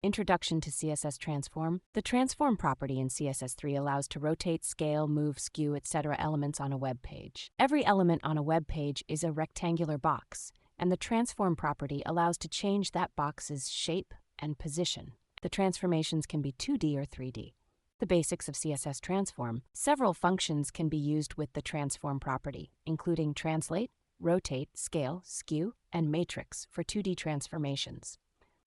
Introduction to CSS Transform. The Transform property in CSS3 allows to rotate, scale, move, skew, etc. elements on a web page. Every element on a web page is a rectangular box, and the Transform property allows to change that box's shape and position. The transformations can be 2D or 3D. The basics of CSS Transform. Several functions can be used with the Transform property, including translate, rotate, scale, skew, and matrix for 2D transformations.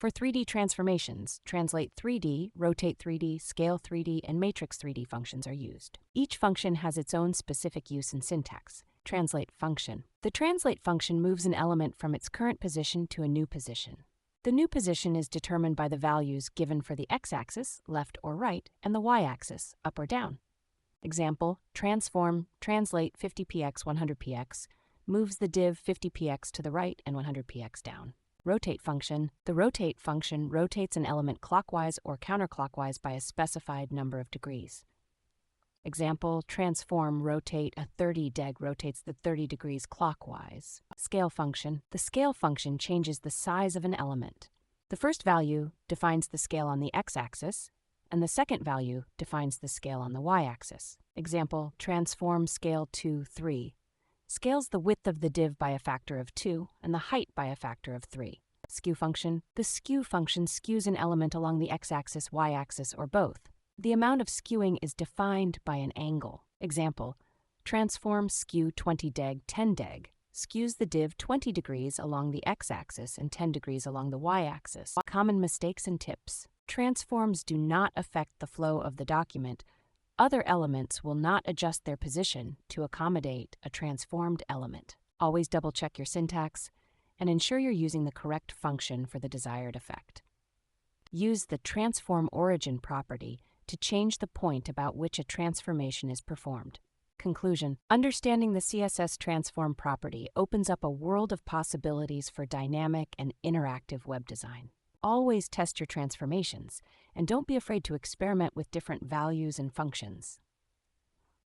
For 3D transformations, translate 3D, rotate 3D, scale 3D, and matrix 3D functions are used. Each function has its own specific use and syntax. Translate function. The translate function moves an element from its current position to a new position. The new position is determined by the values given for the x-axis, left or right, and the y-axis, up or down. Example, transform, translate 50px 100px, moves the div 50px to the right and 100px down. Rotate function. The rotate function rotates an element clockwise or counterclockwise by a specified number of degrees. Example, transform, rotate a 30 deg rotates the 30 degrees clockwise. Scale function. The scale function changes the size of an element. The first value defines the scale on the x-axis, and the second value defines the scale on the y-axis. Example, transform scale to 3. Scales the width of the div by a factor of 2 and the height by a factor of 3. Skew function. The skew function skews an element along the x-axis, y-axis, or both. The amount of skewing is defined by an angle. Example, transform skew 20 deg 10 deg skews the div 20 degrees along the x-axis and 10 degrees along the y-axis. Common mistakes and tips. Transforms do not affect the flow of the document. Other elements will not adjust their position to accommodate a transformed element. Always double-check your syntax and ensure you're using the correct function for the desired effect. Use the transform origin property to change the point about which a transformation is performed. Conclusion. Understanding the CSS Transform property opens up a world of possibilities for dynamic and interactive web design. Always test your transformations, and don't be afraid to experiment with different values and functions.